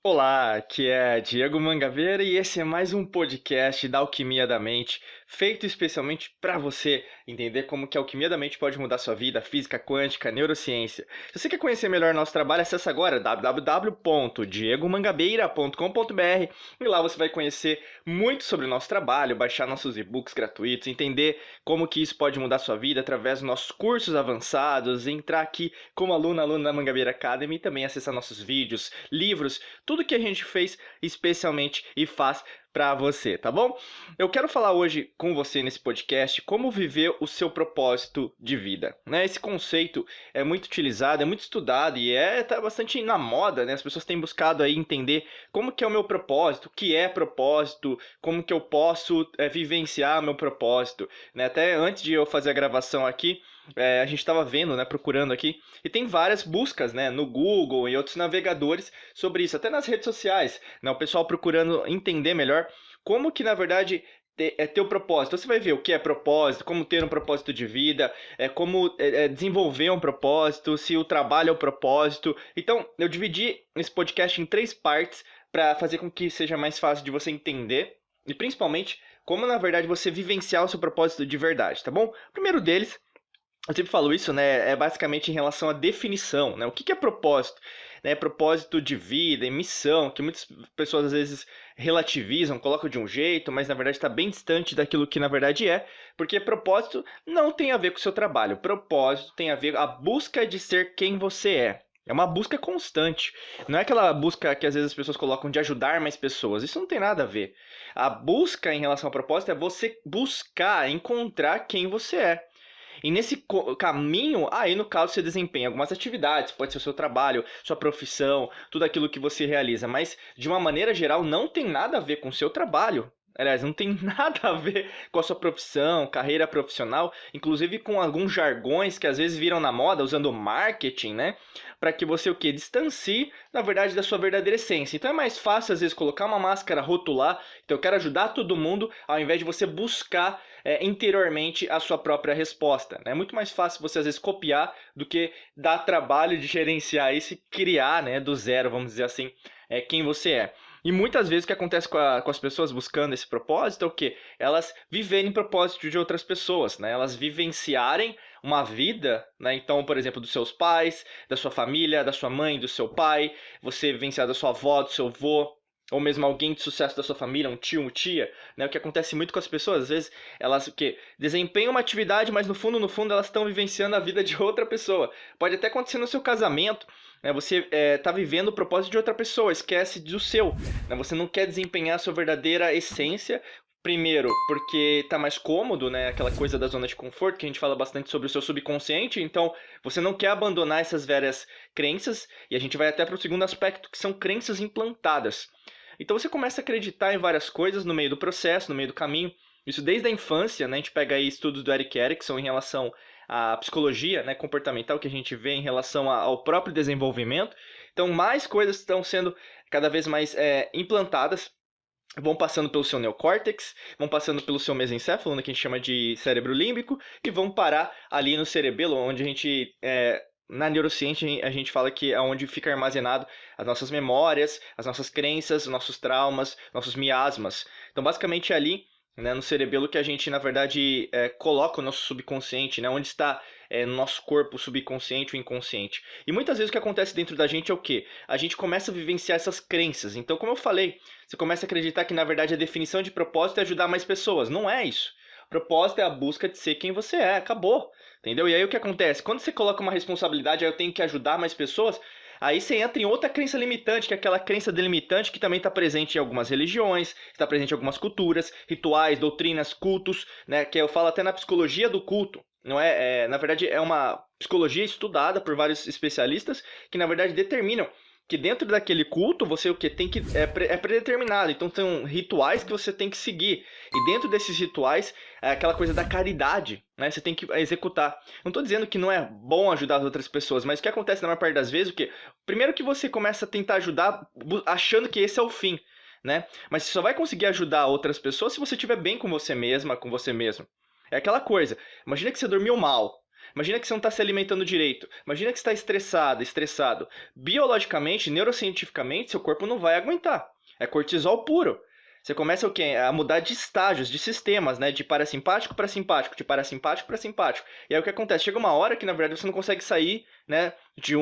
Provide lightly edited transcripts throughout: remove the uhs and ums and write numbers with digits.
Olá, aqui é Diego Mangabeira e esse é mais um podcast da Alquimia da Mente, feito especialmente para você entender como que a alquimia da mente pode mudar sua vida, física quântica, neurociência. Se você quer conhecer melhor nosso trabalho, acesse agora www.diegomangabeira.com.br e lá você vai conhecer muito sobre o nosso trabalho, baixar nossos e-books gratuitos, entender como que isso pode mudar sua vida através dos nossos cursos avançados, entrar aqui como aluno da Mangabeira Academy e também acessar nossos vídeos, livros, tudo que a gente fez especialmente e faz para você, tá bom? Eu quero falar hoje com você nesse podcast como viver o seu propósito de vida, né? Esse conceito é muito utilizado, é muito estudado e tá bastante na moda, né? As pessoas têm buscado aí entender como que é o meu propósito, o que é propósito, como que eu posso vivenciar meu propósito, né? Até antes de eu fazer a gravação aqui, a gente estava vendo, né, procurando aqui, e tem várias buscas, né, no Google e outros navegadores sobre isso, até nas redes sociais, né, o pessoal procurando entender melhor como que, na verdade, ter o propósito. Então, você vai ver o que é propósito, como ter um propósito de vida, como desenvolver um propósito, se o trabalho é o propósito. Então, eu dividi esse podcast em três partes para fazer com que seja mais fácil de você entender e, principalmente, como, na verdade, você vivenciar o seu propósito de verdade, tá bom? O primeiro deles, eu sempre falo isso, né? É basicamente em relação à definição, né? O que é propósito? Né? Propósito de vida e missão, que muitas pessoas às vezes relativizam, colocam de um jeito, mas na verdade está bem distante daquilo que na verdade é, porque propósito não tem a ver com o seu trabalho. Propósito tem a ver com a busca de ser quem você é. É uma busca constante. Não é aquela busca que às vezes as pessoas colocam de ajudar mais pessoas. Isso não tem nada a ver. A busca em relação ao propósito é você buscar encontrar quem você é. E nesse caminho, aí no caso você desempenha algumas atividades, pode ser o seu trabalho, sua profissão, tudo aquilo que você realiza, mas de uma maneira geral não tem nada a ver com o seu trabalho. Aliás, não tem nada a ver com a sua profissão, carreira profissional, inclusive com alguns jargões que às vezes viram na moda usando marketing, né? Para que você o quê? Distancie, na verdade, da sua verdadeira essência. Então é mais fácil às vezes colocar uma máscara, rotular, então eu quero ajudar todo mundo, ao invés de você buscar interiormente a sua própria resposta. É muito mais fácil você às vezes copiar do que dar trabalho de gerenciar isso e criar, né, do zero, vamos dizer assim, quem você é. E muitas vezes o que acontece com as pessoas buscando esse propósito é o quê? Elas viverem propósito de outras pessoas, né? Elas vivenciarem uma vida, né? Então, por exemplo, dos seus pais, da sua família, da sua mãe, do seu pai, você vivenciar da sua avó, do seu avô, ou mesmo alguém de sucesso da sua família, um tio, uma tia, né? O que acontece muito com as pessoas, às vezes elas o quê? Desempenham uma atividade, mas no fundo elas estão vivenciando a vida de outra pessoa. Pode até acontecer no seu casamento, né? Você está vivendo o propósito de outra pessoa, esquece do seu, né? Você não quer desempenhar a sua verdadeira essência. Primeiro, porque está mais cômodo, né? Aquela coisa da zona de conforto, que a gente fala bastante sobre o seu subconsciente. Então, você não quer abandonar essas velhas crenças. E a gente vai até para o segundo aspecto, que são crenças implantadas. Então, você começa a acreditar em várias coisas no meio do processo, no meio do caminho. Isso desde a infância, né? A gente pega aí estudos do Eric Erickson em relação à psicologia, né, comportamental, que a gente vê em relação ao próprio desenvolvimento. Então, mais coisas estão sendo cada vez mais implantadas, vão passando pelo seu neocórtex, vão passando pelo seu mesencéfalo, né, que a gente chama de cérebro límbico, e vão parar ali no cerebelo, onde a gente, na neurociência, a gente fala que é onde fica armazenado as nossas memórias, as nossas crenças, nossos traumas, nossos miasmas. Então, basicamente, é ali, né, no cerebelo que a gente, na verdade, coloca o nosso subconsciente, né, onde está no nosso corpo o subconsciente, o inconsciente. E muitas vezes o que acontece dentro da gente é o quê? A gente começa a vivenciar essas crenças. Então, como eu falei, você começa a acreditar que, na verdade, a definição de propósito é ajudar mais pessoas. Não é isso. Propósito é a busca de ser quem você é. Acabou. Entendeu? E aí o que acontece? Quando você coloca uma responsabilidade, eu tenho que ajudar mais pessoas, aí você entra em outra crença limitante, que é aquela crença delimitante que também está presente em algumas religiões, está presente em algumas culturas, rituais, doutrinas, cultos, né? Que eu falo até na psicologia do culto. Não na verdade, é uma psicologia estudada por vários especialistas que, na verdade, determinam que dentro daquele culto você o que tem que é predeterminado. Então são rituais que você tem que seguir. E dentro desses rituais é aquela coisa da caridade, né? Você tem que executar. Não estou dizendo que não é bom ajudar as outras pessoas, mas o que acontece na maior parte das vezes, o que primeiro que você começa a tentar ajudar achando que esse é o fim, né? Mas você só vai conseguir ajudar outras pessoas se você estiver bem com você mesma, com você mesmo. É aquela coisa. Imagina que você dormiu mal. Imagina que você não está se alimentando direito. Imagina que você está estressado, estressado. Biologicamente, neurocientificamente, seu corpo não vai aguentar. É cortisol puro. Você começa o quê? A mudar de estágios, de sistemas, né? De parasimpático para simpático, de parasimpático para simpático. E aí o que acontece? Chega uma hora que, na verdade, você não consegue sair, né, de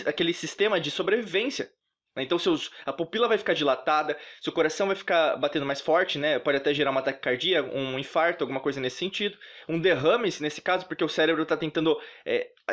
daquele sistema de sobrevivência. Então a pupila vai ficar dilatada, seu coração vai ficar batendo mais forte, né? Pode até gerar uma taquicardia, um infarto, alguma coisa nesse sentido. Um derrame, nesse caso, porque o cérebro está tentando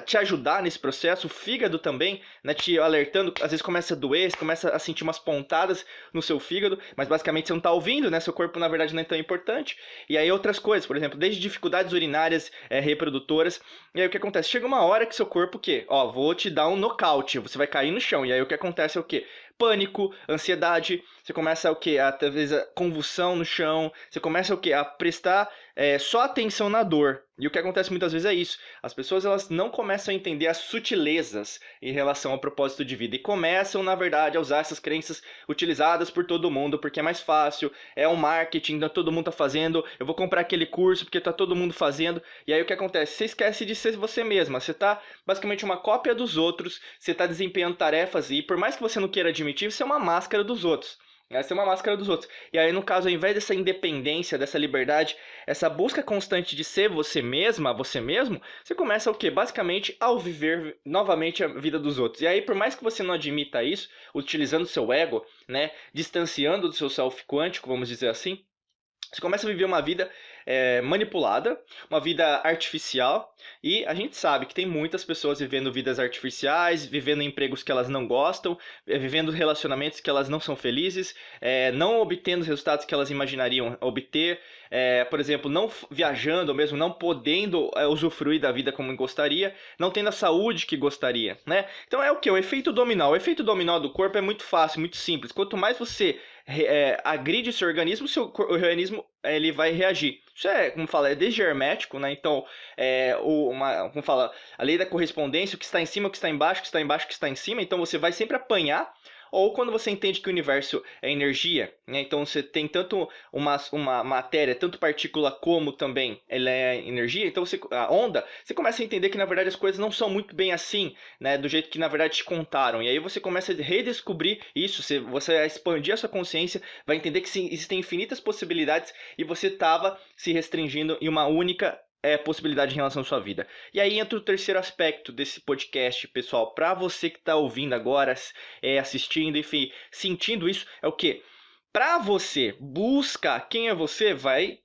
te ajudar nesse processo. O fígado também, né? Te alertando. Às vezes começa a doer, você começa a sentir umas pontadas no seu fígado, mas basicamente você não está ouvindo, né? Seu corpo, na verdade, não é tão importante. E aí outras coisas, por exemplo, desde dificuldades urinárias reprodutoras. E aí o que acontece? Chega uma hora que seu corpo, o quê? Ó, vou te dar um nocaute, você vai cair no chão. E aí o que acontece é o quê? Pânico, ansiedade, você começa o quê? A talvez a convulsão no chão, você começa o quê? A prestar só atenção na dor. E o que acontece muitas vezes é isso. As pessoas elas não começam a entender as sutilezas em relação ao propósito de vida e começam, na verdade, a usar essas crenças utilizadas por todo mundo, porque é mais fácil, é um marketing, todo mundo está fazendo, eu vou comprar aquele curso porque está todo mundo fazendo. E aí o que acontece? Você esquece de ser você mesma, você está basicamente uma cópia dos outros, você está desempenhando tarefas e por mais que você não queira admitir, você é uma máscara dos outros. Essa é uma máscara dos outros. E aí, no caso, ao invés dessa independência, dessa liberdade, essa busca constante de ser você mesma, você mesmo, você começa o quê? Basicamente ao viver novamente a vida dos outros. E aí, por mais que você não admita isso, utilizando o seu ego, né, distanciando do seu self quântico, vamos dizer assim, você começa a viver uma vida manipulada, uma vida artificial, e a gente sabe que tem muitas pessoas vivendo vidas artificiais, vivendo empregos que elas não gostam, vivendo relacionamentos que elas não são felizes, não obtendo os resultados que elas imaginariam obter, por exemplo, não viajando, ou mesmo não podendo usufruir da vida como gostaria, não tendo a saúde que gostaria, né? Então é o que? O efeito dominó. O efeito dominó do corpo é muito fácil, muito simples. Quanto mais você agride seu organismo, o organismo ele vai reagir. Isso é, como fala, é desde hermético, né? Então, como fala, a lei da correspondência, o que está em cima, o que está embaixo, o que está embaixo, o que está em cima. Então, você vai sempre apanhar. Ou quando você entende que o universo é energia, né? Então você tem tanto uma matéria, tanto partícula como também ela é energia, então a onda, você começa a entender que na verdade as coisas não são muito bem assim, né? Do jeito que na verdade te contaram. E aí você começa a redescobrir isso, você vai expandir a sua consciência, vai entender que sim, existem infinitas possibilidades e você estava se restringindo em uma única possibilidade em relação à sua vida. E aí entra o terceiro aspecto desse podcast, pessoal. Para você que está ouvindo agora, assistindo, enfim, sentindo isso, é o quê? Para você buscar quem é você, vai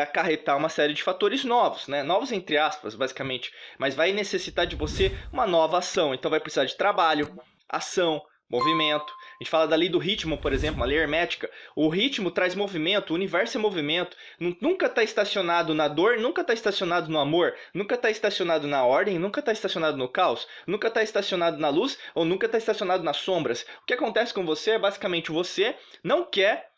acarretar uma série de fatores novos, né? Novos entre aspas, basicamente. Mas vai necessitar de você uma nova ação. Então vai precisar de trabalho, ação, movimento. A gente fala da lei do ritmo, por exemplo, uma lei hermética. O ritmo traz movimento, o universo é movimento. Nunca está estacionado na dor, nunca está estacionado no amor, nunca está estacionado na ordem, nunca está estacionado no caos, nunca está estacionado na luz ou nunca está estacionado nas sombras. O que acontece com você é basicamente você não quer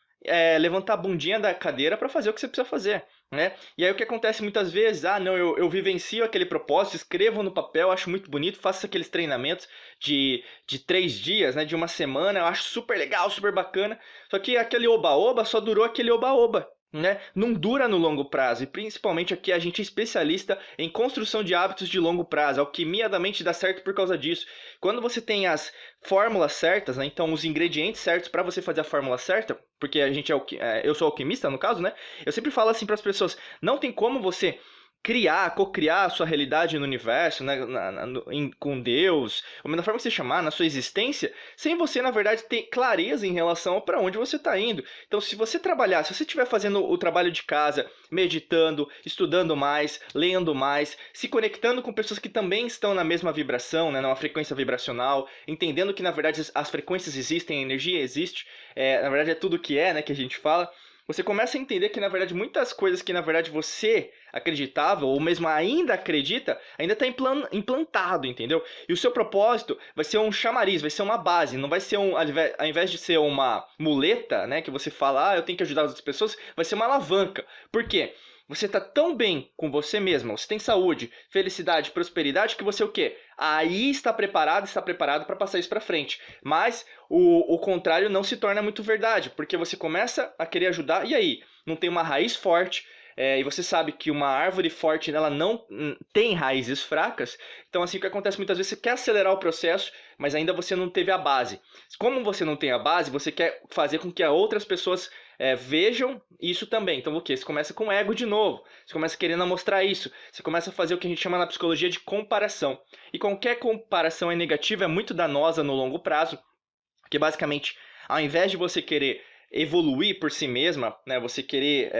levantar a bundinha da cadeira para fazer o que você precisa fazer. Né? E aí o que acontece muitas vezes, não, eu vivencio aquele propósito, escrevo no papel, acho muito bonito, faço aqueles treinamentos de 3 dias, né, de uma semana, eu acho super legal, super bacana, só que aquele oba-oba só durou aquele oba-oba. Né? Não dura no longo prazo, e principalmente aqui a gente é especialista em construção de hábitos de longo prazo. A alquimia da mente dá certo por causa disso. Quando você tem as fórmulas certas, né? Então os ingredientes certos para você fazer a fórmula certa, porque eu sou alquimista no caso, né? Eu sempre falo assim para as pessoas: não tem como você cocriar a sua realidade no universo, né, com Deus, ou da forma que você chamar, na sua existência, sem você, na verdade, ter clareza em relação para onde você está indo. Então, se você estiver fazendo o trabalho de casa, meditando, estudando mais, lendo mais, se conectando com pessoas que também estão na mesma vibração, né, numa frequência vibracional, entendendo que, na verdade, as frequências existem, a energia existe, na verdade é tudo que né, que a gente fala, você começa a entender que, na verdade, muitas coisas que, na verdade, você acreditava, ou mesmo ainda acredita, ainda está implantado, entendeu? E o seu propósito vai ser um chamariz, vai ser uma base, não vai ser ao invés de ser uma muleta, né, que você fala, eu tenho que ajudar as outras pessoas, vai ser uma alavanca. Por quê? Você está tão bem com você mesmo, você tem saúde, felicidade, prosperidade, que você o quê? Aí está preparado para passar isso para frente. Mas o contrário não se torna muito verdade, porque você começa a querer ajudar, e aí? Não tem uma raiz forte, e você sabe que uma árvore forte ela não tem raízes fracas, então assim o que acontece muitas vezes, você quer acelerar o processo, mas ainda você não teve a base. Como você não tem a base, você quer fazer com que outras pessoas vejam isso também. Então o quê? Você começa com ego de novo, você começa querendo mostrar isso, você começa a fazer o que a gente chama na psicologia de comparação. E qualquer comparação é negativa, é muito danosa no longo prazo, porque basicamente, ao invés de você querer evoluir por si mesma, né, você querer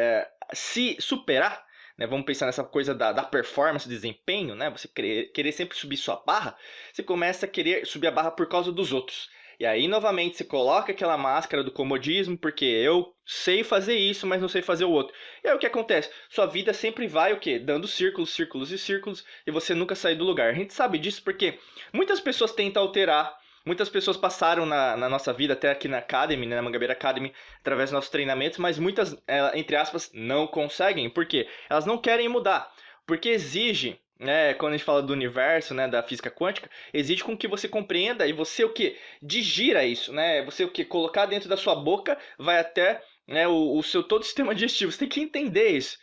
se superar, né, vamos pensar nessa coisa da performance, desempenho, né, você querer sempre subir sua barra, você começa a querer subir a barra por causa dos outros. E aí, novamente, você coloca aquela máscara do comodismo, porque eu sei fazer isso, mas não sei fazer o outro. E aí o que acontece? Sua vida sempre vai o quê? Dando círculos, círculos e círculos, e você nunca sai do lugar. A gente sabe disso porque muitas pessoas tentam alterar. Muitas pessoas passaram na nossa vida, até aqui na Academy, né, na Mangabeira Academy, através dos nossos treinamentos, mas muitas, entre aspas, não conseguem. Por quê? Elas não querem mudar. Porque exige, né, quando a gente fala do universo, né, da física quântica, exige com que você compreenda e você o que? Digira isso, né? Você o que? Colocar dentro da sua boca vai até, né, o seu todo o sistema digestivo. Você tem que entender isso.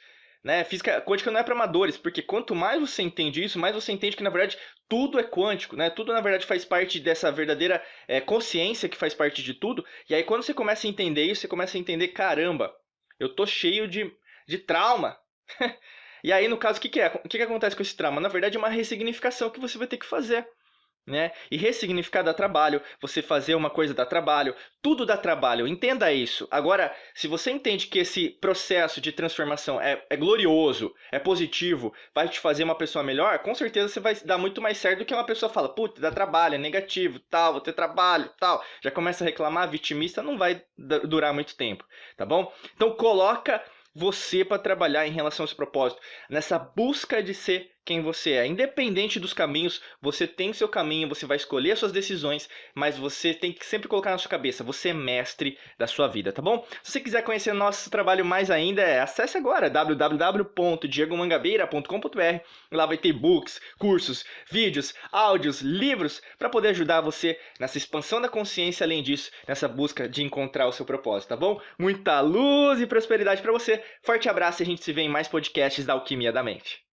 Né? Física quântica não é para amadores, porque quanto mais você entende isso, mais você entende que na verdade tudo é quântico, né? Tudo na verdade faz parte dessa verdadeira consciência que faz parte de tudo. E aí quando você começa a entender isso, você começa a entender, caramba, eu tô cheio de trauma. E aí no caso, o que é? O que acontece com esse trauma? Na verdade é uma ressignificação que você vai ter que fazer. Né? E ressignificar dá trabalho, você fazer uma coisa dá trabalho, tudo dá trabalho, entenda isso. Agora, se você entende que esse processo de transformação é glorioso, é positivo, vai te fazer uma pessoa melhor, com certeza você vai dar muito mais certo do que uma pessoa fala, puta, dá trabalho, é negativo, tal, vou ter trabalho, tal. Já começa a reclamar, vitimista, não vai durar muito tempo, tá bom? Então coloca você para trabalhar em relação a esse propósito, nessa busca de ser quem você é. Independente dos caminhos, você tem o seu caminho, você vai escolher as suas decisões, mas você tem que sempre colocar na sua cabeça, você é mestre da sua vida, tá bom? Se você quiser conhecer nosso trabalho mais ainda, acesse agora www.diegomangabeira.com.br. Lá vai ter books, cursos, vídeos, áudios, livros para poder ajudar você nessa expansão da consciência, além disso, nessa busca de encontrar o seu propósito, tá bom? Muita luz e prosperidade para você. Forte abraço e a gente se vê em mais podcasts da Alquimia da Mente.